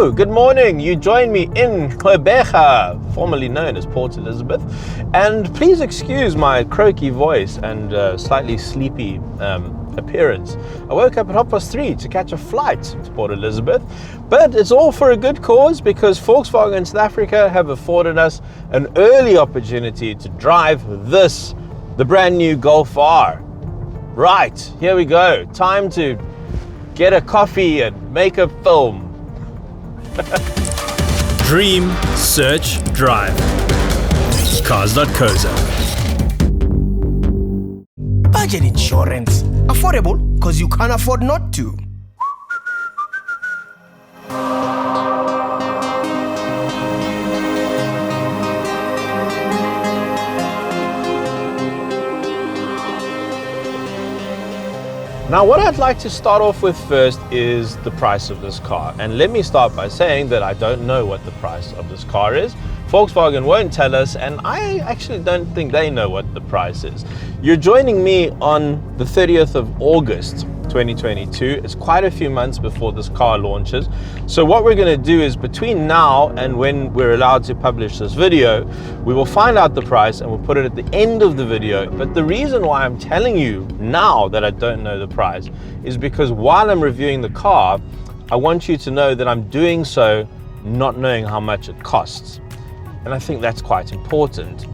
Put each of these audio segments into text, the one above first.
Hello, good morning. You join me in Quebeca, formerly known as Port Elizabeth. And please excuse my croaky voice and slightly sleepy appearance. I woke up at 3:30 to catch a flight to Port Elizabeth, but it's all for a good cause because Volkswagen South Africa have afforded us an early opportunity to drive the brand new Golf R. Right, here we go. Time to get a coffee and make a film. Dream, search, drive. Cars.co.za. Budget insurance. Affordable because you can't afford not to. Now, what I'd like to start off with first is the price of this car. And let me start by saying that I don't know what the price of this car is. Volkswagen won't tell us, and I actually don't think they know what the price is. You're joining me on the 30th of August, 2022. It's quite a few months before this car launches. So what we're going to do is between now and when we're allowed to publish this video, we will find out the price and we'll put it at the end of the video. But the reason why I'm telling you now that I don't know the price is because while I'm reviewing the car, I want you to know that I'm doing so not knowing how much it costs. And I think that's quite important.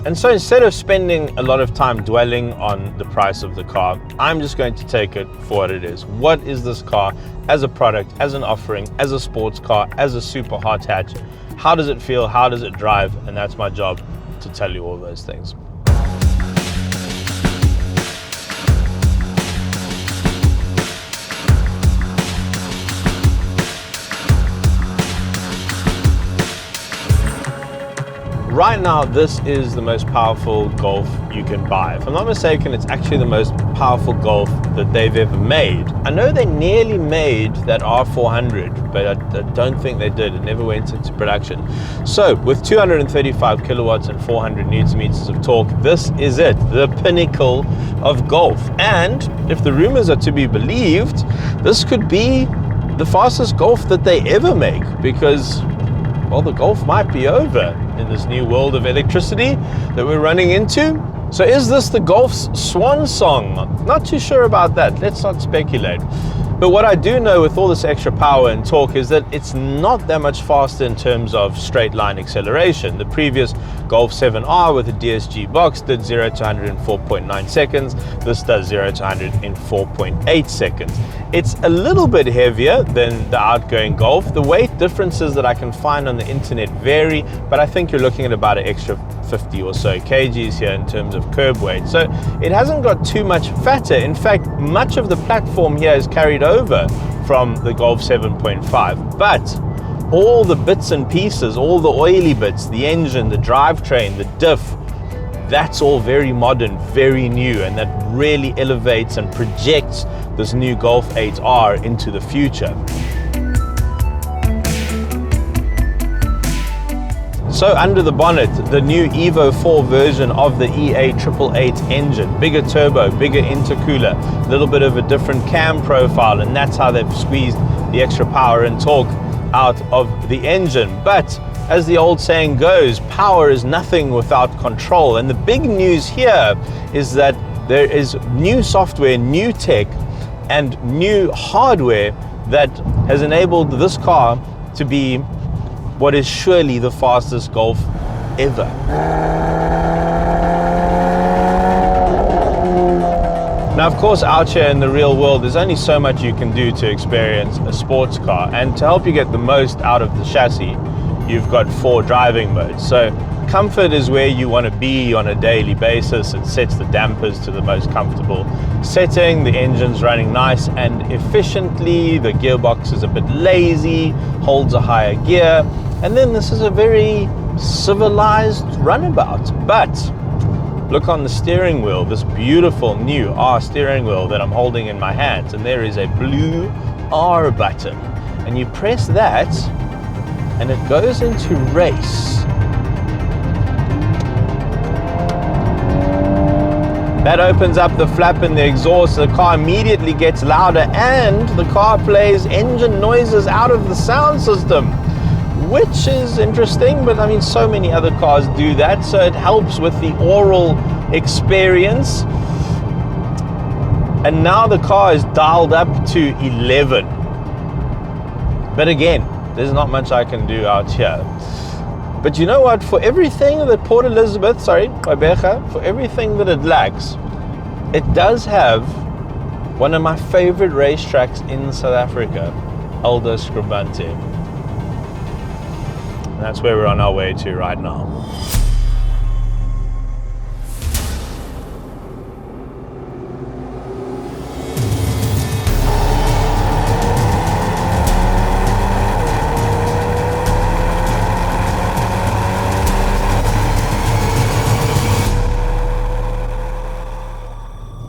And so instead of spending a lot of time dwelling on the price of the car, I'm just going to take it for what it is. What is this car as a product, as an offering, as a sports car, as a super hot hatch? How does it feel? How does it drive? And that's my job to tell you all those things. Right now, this is the most powerful Golf you can buy. If I'm not mistaken, it's actually the most powerful Golf that they've ever made. I know they nearly made that R400, but I don't think they did. It never went into production. So with 235 kilowatts and 400 newton meters of torque, this is it, the pinnacle of Golf. And if the rumors are to be believed, this could be the fastest Golf that they ever make because, well, the Golf might be over in this new world of electricity that we're running into. So is this the Golf's swan song? Not too sure about that. Let's not speculate. But what I do know with all this extra power and torque is that it's not that much faster in terms of straight line acceleration. The previous Golf 7R with a DSG box did 0 to 100 in 4.9 seconds. This does 0 to 100 in 4.8 seconds. It's a little bit heavier than the outgoing Golf. The weight differences that I can find on the internet vary, but I think you're looking at about an extra 50 or so kgs here in terms of curb weight. So it hasn't got too much fatter. In fact, much of the platform here is carried over from the Golf 7.5, but all the bits and pieces, all the oily bits, the engine, the drivetrain, the diff, that's all very modern, very new, and that really elevates and projects this new Golf 8 R into the future. So under the bonnet, the new Evo 4 version of the E888 engine, bigger turbo, bigger intercooler, a little bit of a different cam profile, and that's how they've squeezed the extra power and torque out of the engine. But as the old saying goes, power is nothing without control. And the big news here is that there is new software, new tech, and new hardware that has enabled this car to be what is surely the fastest Golf ever. Now, of course, out here in the real world, there's only so much you can do to experience a sports car. And to help you get the most out of the chassis, you've got 4 driving modes. So comfort is where you want to be on a daily basis. It sets the dampers to the most comfortable setting. The engine's running nice and efficiently. The gearbox is a bit lazy, holds a higher gear. And then this is a very civilized runabout. But look on the steering wheel, this beautiful new R steering wheel that I'm holding in my hands, and there is a blue R button. And you press that and it goes into race. That opens up the flap in the exhaust. The car immediately gets louder, and the car plays engine noises out of the sound system, which is interesting, but I mean, so many other cars do that, so it helps with the aural experience. And now the car is dialed up to 11. But again, there's not much I can do out here. But you know what? For everything that Port Elizabeth, for everything that it lacks, it does have one of my favorite racetracks in South Africa, Aldo Scribante. And that's where we're on our way to right now.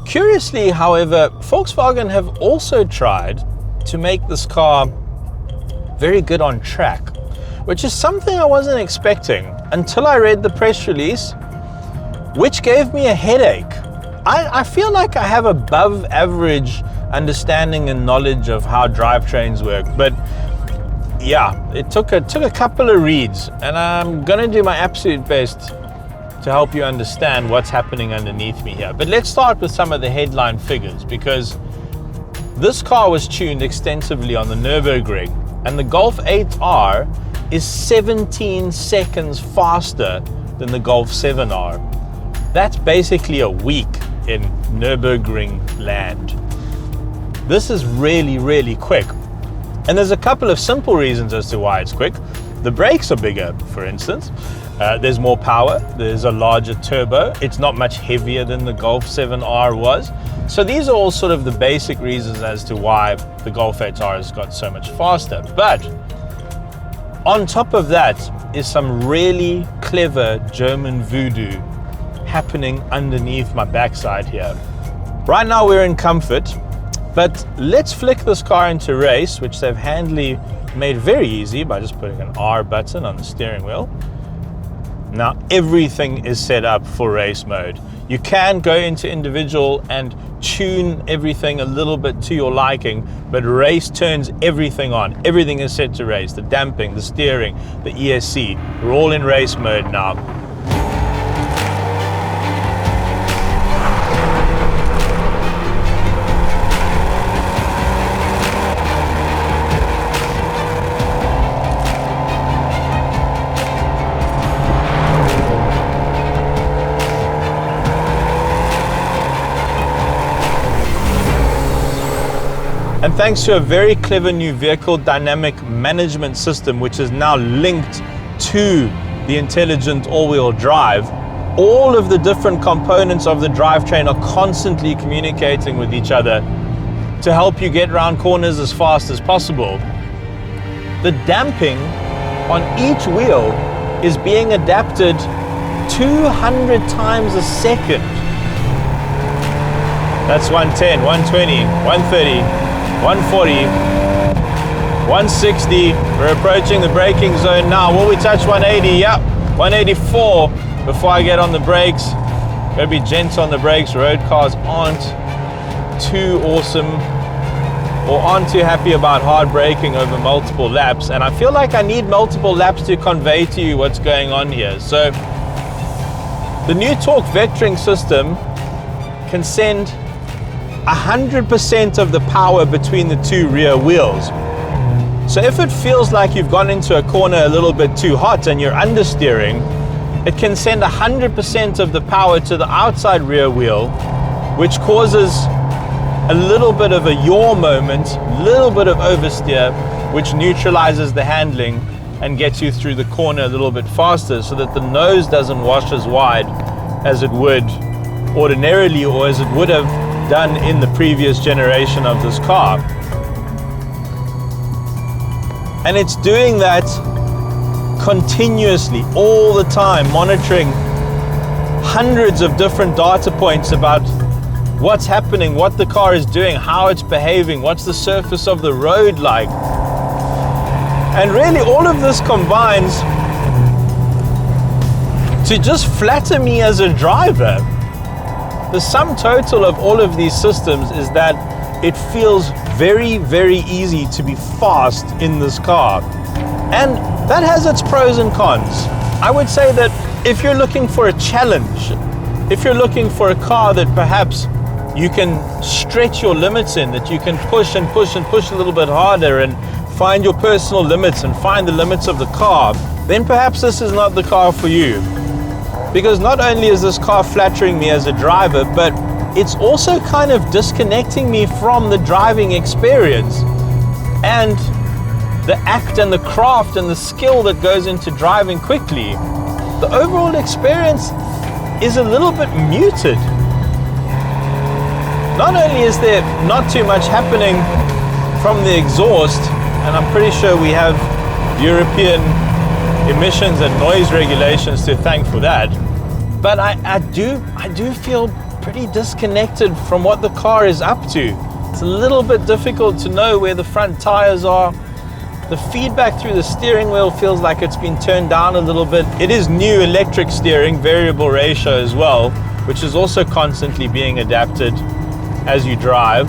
Curiously, however, Volkswagen have also tried to make this car very good on track, which is something I wasn't expecting until I read the press release, which gave me a headache. I feel like I have above average understanding and knowledge of how drivetrains work, but yeah, it took a couple of reads, and I'm gonna do my absolute best to help you understand what's happening underneath me here. But let's start with some of the headline figures, because this car was tuned extensively on the Nurburgring, and the Golf 8R is 17 seconds faster than the Golf 7R. That's basically a week in Nurburgring land. This is really, really quick. And there's a couple of simple reasons as to why it's quick. The brakes are bigger, for instance. There's more power, there's a larger turbo, it's not much heavier than the Golf 7R was. So these are all sort of the basic reasons as to why the Golf 8R has got so much faster. But on top of that is some really clever German voodoo happening underneath my backside here. Right now we're in comfort, but let's flick this car into race, which they've handily made very easy by just putting an R button on the steering wheel. Now everything is set up for race mode. You can go into individual and tune everything a little bit to your liking, but race turns everything on. Everything is set to race. The damping, the steering, the ESC. We're all in race mode now. And thanks to a very clever new vehicle dynamic management system, which is now linked to the intelligent all-wheel drive, all of the different components of the drivetrain are constantly communicating with each other to help you get around corners as fast as possible. The damping on each wheel is being adapted 200 times a second. That's 110, 120, 130. 140, 160, we're approaching the braking zone now. Will we touch 180? Yep, 184 before I get on the brakes. Gotta be gentle on the brakes. Road cars aren't too awesome or aren't too happy about hard braking over multiple laps, and I feel like I need multiple laps to convey to you what's going on here. So the new torque vectoring system can send 100% of the power between the two rear wheels. So if it feels like you've gone into a corner a little bit too hot and you're understeering, it can send 100% of the power to the outside rear wheel, which causes a little bit of a yaw moment, a little bit of oversteer, which neutralizes the handling and gets you through the corner a little bit faster, so that the nose doesn't wash as wide as it would ordinarily, or as it would have done in the previous generation of this car. And it's doing that continuously, all the time, monitoring hundreds of different data points about what's happening, what the car is doing, how it's behaving, what's the surface of the road like. And really all of this combines to just flatter me as a driver. The sum total of all of these systems is that it feels very, very easy to be fast in this car. And that has its pros and cons. I would say that if you're looking for a challenge, if you're looking for a car that perhaps you can stretch your limits in, that you can push and push and push a little bit harder and find your personal limits and find the limits of the car, then perhaps this is not the car for you. Because not only is this car flattering me as a driver, but it's also kind of disconnecting me from the driving experience and the act and the craft and the skill that goes into driving quickly. The overall experience is a little bit muted. Not only is there not too much happening from the exhaust, and I'm pretty sure we have European emissions and noise regulations to thank for that, but I do feel pretty disconnected from what the car is up to. It's a little bit difficult to know where the front tires are. The feedback through the steering wheel feels like it's been turned down a little bit. It is new electric steering, variable ratio as well, which is also constantly being adapted as you drive.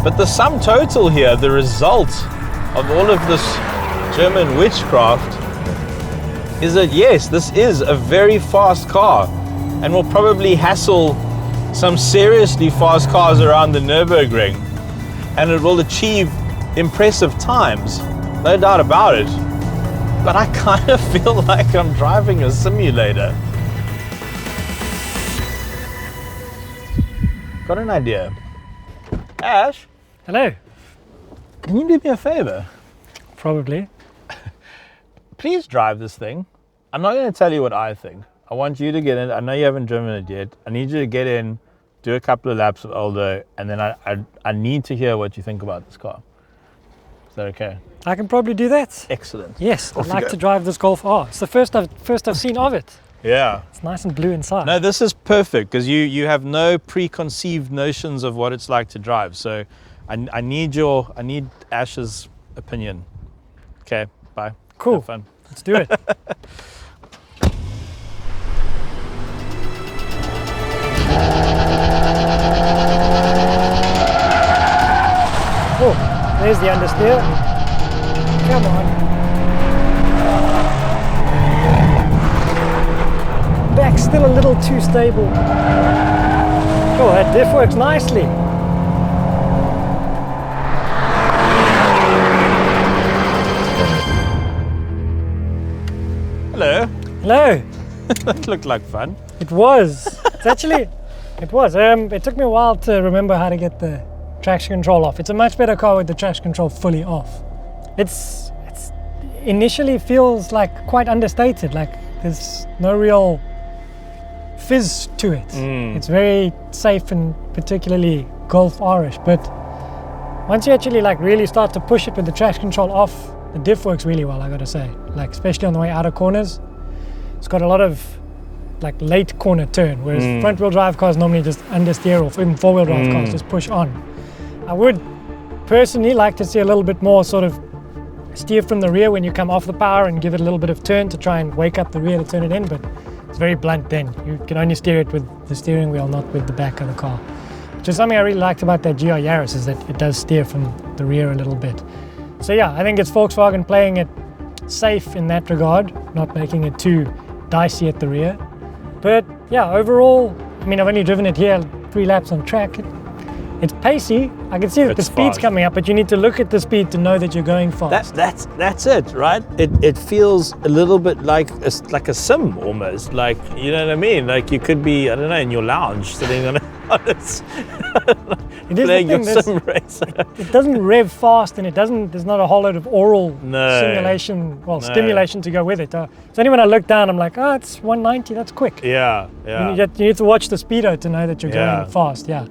But the sum total here, the result of all of this German witchcraft, is that yes, this is a very fast car and will probably hassle some seriously fast cars around the Nürburgring, and it will achieve impressive times, no doubt about it. But I kind of feel like I'm driving a simulator. Got an idea. Ash? Hello. Can you do me a favor? Probably. Please drive this thing. I'm not going to tell you what I think. I want you to get in. I know you haven't driven it yet. I need you to get in, do a couple of laps with Aldo, and then I need to hear what you think about this car. Is that okay? I can probably do that. Excellent. Yes, Off I'd you like go. to drive this Golf R. It's the first I've seen of it. Yeah. It's nice and blue inside. No, this is perfect because you have no preconceived notions of what it's like to drive. So I need Ash's opinion. Okay, bye. Cool. Have fun. Let's do it. Oh, there's the understeer. Come on. Back's still a little too stable. Oh, that diff works nicely. Hello. Hello. That looked like fun. It was. It's actually, it was. It took me a while to remember how to get the traction control off. It's a much better car with the traction control fully off. It's initially feels like quite understated. Like there's no real fizz to it. It's very safe and particularly Golf R-ish. But once you actually like really start to push it with the traction control off, the diff works really well, I gotta say. Like especially on the way out of corners. It's got a lot of like late corner turn, whereas front wheel drive cars normally just understeer, or even four wheel drive cars just push on. I would personally like to see a little bit more sort of steer from the rear when you come off the power and give it a little bit of turn to try and wake up the rear to turn it in, but it's very blunt then. You can only steer it with the steering wheel, not with the back of the car. Which is something I really liked about that GR Yaris, is that it does steer from the rear a little bit. So yeah, I think it's Volkswagen playing it safe in that regard, not making it too dicey at the rear. But yeah, overall, I mean, I've only driven it here 3 laps on track. It's pacey. I can see that the speed's coming up, but you need to look at the speed to know that you're going fast. That's it, right? It feels a little bit like a sim almost. Like, you know what I mean? Like you could be, I don't know, in your lounge sitting on playing your sim racer. It doesn't rev fast, and there's not a whole lot of oral simulation, stimulation to go with it. So only when I look down, I'm like, oh, it's 190, that's quick. Yeah. You need to watch the speedo to know that you're going fast, yeah.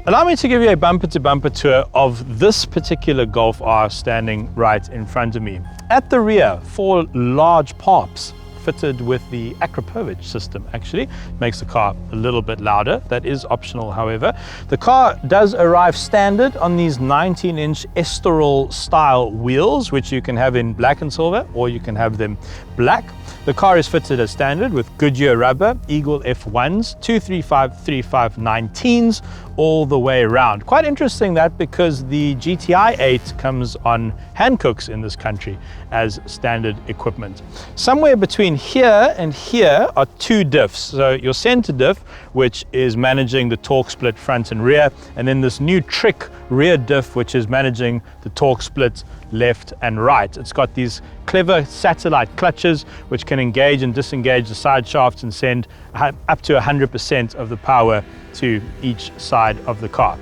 Allow me to give you a bumper-to-bumper tour of this particular Golf R standing right in front of me. At the rear, 4 large pops fitted with the Akrapovic system actually. Makes the car a little bit louder. That is optional, however. The car does arrive standard on these 19-inch Estoril style wheels, which you can have in black and silver, or you can have them black. The car is fitted as standard with Goodyear rubber, Eagle F1s, 235/35/19s all the way around. Quite interesting that, because the GTI 8 comes on Hancooks in this country as standard equipment. Somewhere between here and here are two diffs. So your center diff, which is managing the torque split front and rear, and then this new trick rear diff, which is managing the torque split left and right. It's got these clever satellite clutches which can engage and disengage the side shafts and send up to 100% of the power to each side of the car.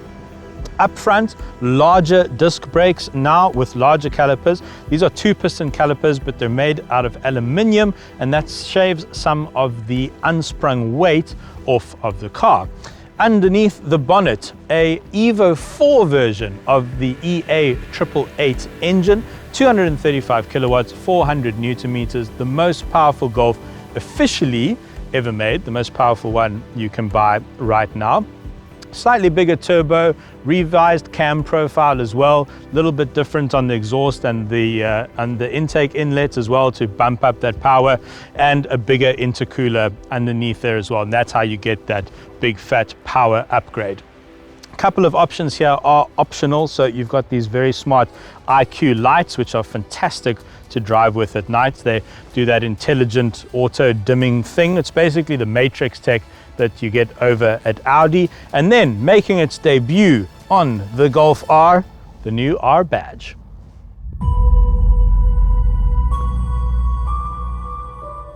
Up front, larger disc brakes now with larger calipers. These are 2-piston calipers, but they're made out of aluminium, and that shaves some of the unsprung weight off of the car. Underneath the bonnet, a Evo 4 version of the EA888 engine, 235 kilowatts, 400 Newton meters, the most powerful Golf officially ever made, the most powerful one you can buy right now. Slightly bigger turbo, revised cam profile as well, a little bit different on the exhaust and the intake inlet as well to bump up that power, and a bigger intercooler underneath there as well, and that's how you get that big fat power upgrade. A couple of options here are optional, so you've got these very smart IQ lights which are fantastic to drive with at night. They do that intelligent auto dimming thing. It's basically the matrix tech that you get over at Audi. And then making its debut on the Golf R, the new R badge.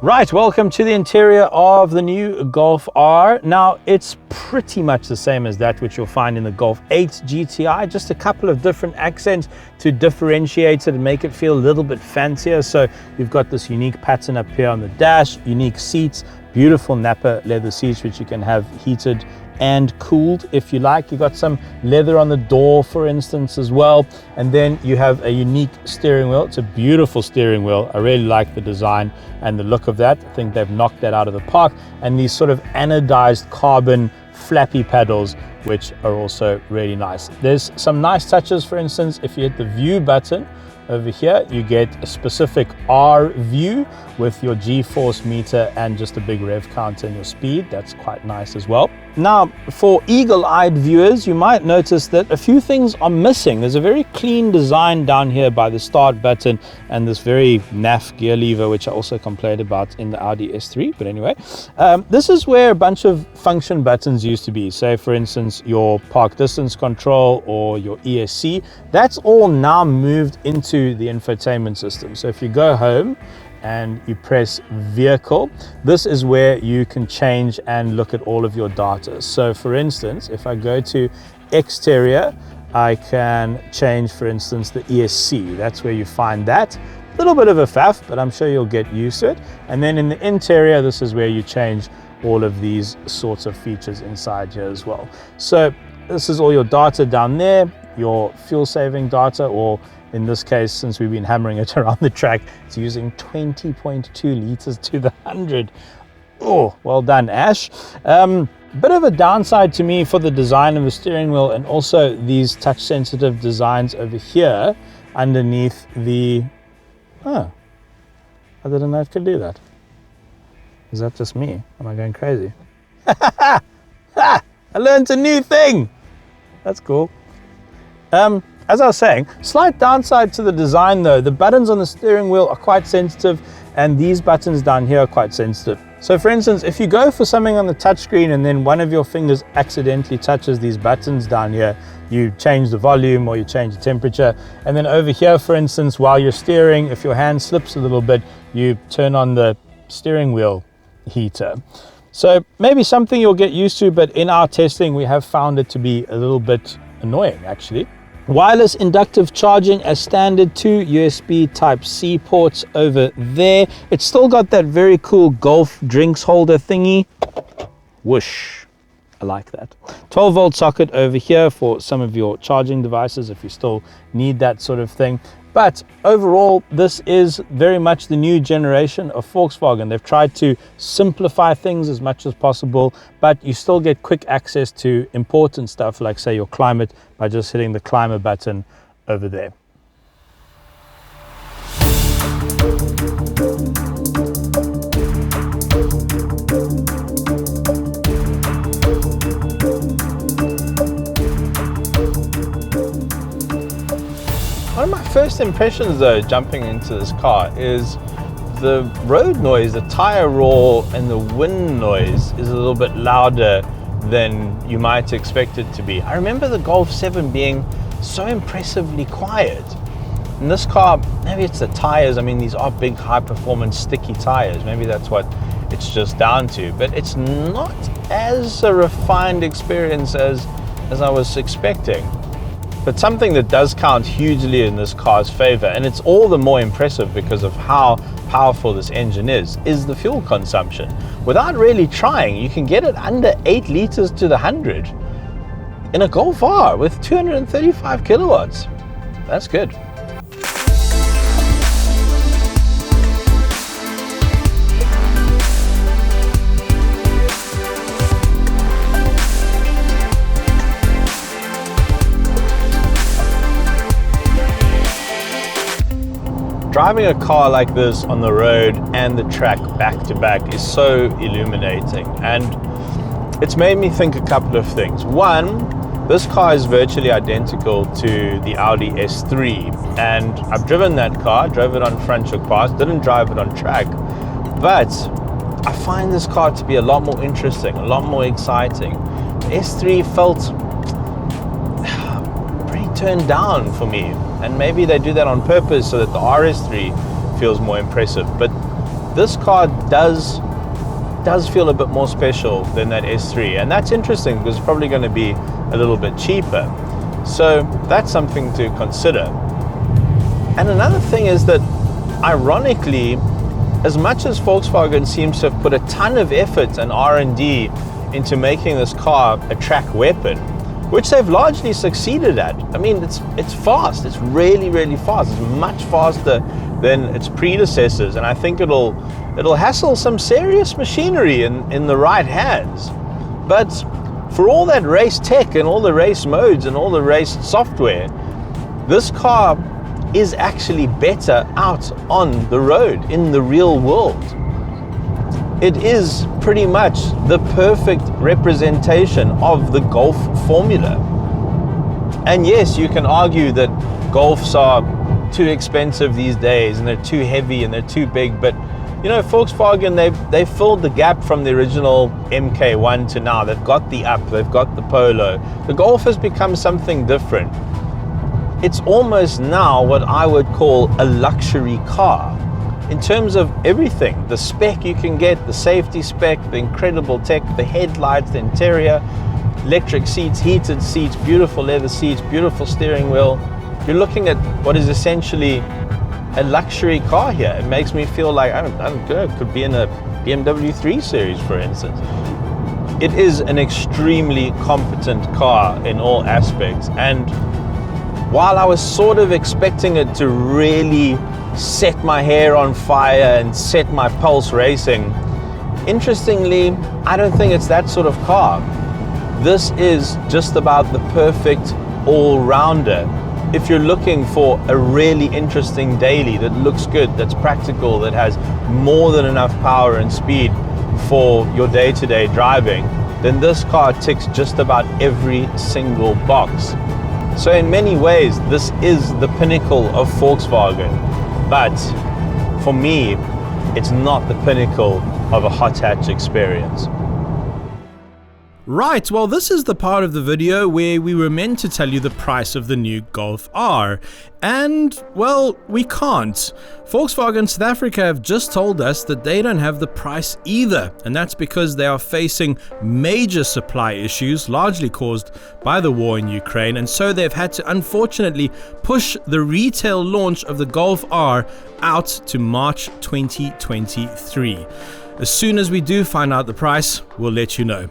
Right, welcome to the interior of the new Golf R. Now, it's pretty much the same as that which you'll find in the Golf 8 GTI, just a couple of different accents to differentiate it and make it feel a little bit fancier. So you've got this unique pattern up here on the dash, unique seats, beautiful Napa leather seats which you can have heated and cooled if you like. You've got some leather on the door, for instance, as well. And then you have a unique steering wheel. It's a beautiful steering wheel. I really like the design and the look of that. I think they've knocked that out of the park. And these sort of anodized carbon flappy pedals, which are also really nice. There's some nice touches. For instance, if you hit the view button over here, you get a specific R view with your G-force meter and just a big rev counter and your speed. That's quite nice as well. Now, for eagle-eyed viewers, you might notice that a few things are missing. There's a very clean design down here by the start button and this very naff gear lever, which I also complained about in the Audi S3. But anyway, this is where a bunch of function buttons used to be. Say, for instance, your park distance control or your ESC. That's all now moved into the infotainment system. So if you go home and you press vehicle, this is where you can change and look at all of your data. So for instance, if I go to exterior, I can change, for instance, the ESC. That's where you find that. A little bit of a faff, but I'm sure you'll get used to it. And then in the interior, this is where you change all of these sorts of features inside here as well. So this is all your data down there, your fuel saving data, or in this case, since we've been hammering it around the track, it's using 20.2 liters to the 100. Oh, well done, Ash. Bit of a downside to me for the design of the steering wheel and also these touch sensitive designs over here underneath the, I didn't know it could do that. Is that just me? Am I going crazy? I learned a new thing. That's cool. As I was saying, slight downside to the design though, the buttons on the steering wheel are quite sensitive and these buttons down here are quite sensitive. So for instance, if you go for something on the touchscreen and then one of your fingers accidentally touches these buttons down here, you change the volume or you change the temperature. And then over here, for instance, while you're steering, if your hand slips a little bit, you turn on the steering wheel heater. So maybe something you'll get used to, but in our testing, we have found it to be a little bit annoying actually. Wireless inductive charging as standard, 2 USB Type-C ports over there. It's still got that very cool Golf drinks holder thingy. Whoosh, I like that. 12-volt socket over here for some of your charging devices if you still need that sort of thing. But overall, this is very much the new generation of Volkswagen. They've tried to simplify things as much as possible, but you still get quick access to important stuff like, say, your climate by just hitting the climate button over there. first impressions though, jumping into this car, is the road noise, the tire roar and the wind noise is a little bit louder than you might expect it to be. I remember the Golf 7 being so impressively quiet. In this car, maybe it's the tires. I mean, these are big, high performance, sticky tires. Maybe that's what it's just down to, but it's not as a refined experience as I was expecting. But something that does count hugely in this car's favor, and it's all the more impressive because of how powerful this engine is the fuel consumption. Without really trying, you can get it under 8 liters to the 100 in a Golf R with 235 kilowatts. That's good. Driving a car like this on the road and the track back to back is so illuminating, and it's made me think a couple of things. One, this car is virtually identical to the Audi S3, and I've driven that car, drove it on front shook pass, didn't drive it on track, but I find this car to be a lot more interesting, a lot more exciting. The S3 felt pretty turned down for me. And maybe they do that on purpose so that the RS3 feels more impressive. But this car does feel a bit more special than that S3. And that's interesting because it's probably going to be a little bit cheaper. So that's something to consider. And another thing is that, ironically, as much as Volkswagen seems to have put a ton of effort and R&D into making this car a track weapon, which they've largely succeeded at. I mean, it's fast. It's really, really fast. It's much faster than its predecessors, and I think it'll hassle some serious machinery in the right hands. But for all that race tech and all the race modes and all the race software, this car is actually better out on the road in the real world. It is pretty much the perfect representation of the Golf formula. And yes, you can argue that Golfs are too expensive these days and they're too heavy and they're too big, but you know, Volkswagen, they've filled the gap from the original Mk1 to now. They've got the Up, they've got the Polo. The Golf has become something different. It's almost now what I would call a luxury car. In terms of everything, the spec you can get, the safety spec, the incredible tech, the headlights, the interior, electric seats, heated seats, beautiful leather seats, beautiful steering wheel. You're looking at what is essentially a luxury car here. It makes me feel like, I don't know, it could be in a BMW 3 Series, for instance. It is an extremely competent car in all aspects. And while I was sort of expecting it to really set my hair on fire and set my pulse racing, interestingly, I don't think it's that sort of car. This is just about the perfect all-rounder. If you're looking for a really interesting daily that looks good, that's practical, that has more than enough power and speed for your day-to-day driving, then this car ticks just about every single box. So in many ways, this is the pinnacle of Volkswagen. But for me, it's not the pinnacle of a hot hatch experience. Right, well, this is the part of the video where we were meant to tell you the price of the new Golf R. And, well, we can't. Volkswagen South Africa have just told us that they don't have the price either. And that's because they are facing major supply issues, largely caused by the war in Ukraine. And so they've had to, unfortunately, push the retail launch of the Golf R out to March 2023. As soon as we do find out the price, we'll let you know.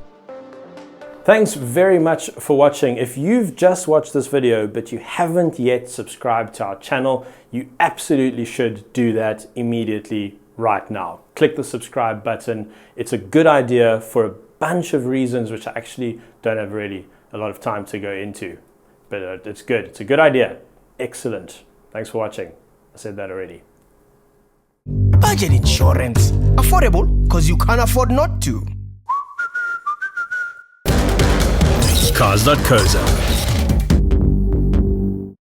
Thanks very much for watching. If you've just watched this video but you haven't yet subscribed to our channel, you absolutely should do that immediately right now. Click the subscribe button. It's a good idea for a bunch of reasons which I actually don't have really a lot of time to go into. But it's good. It's a good idea. Excellent. Thanks for watching. I said that already. Budget insurance. Affordable because you can't afford not to. Cars.co.za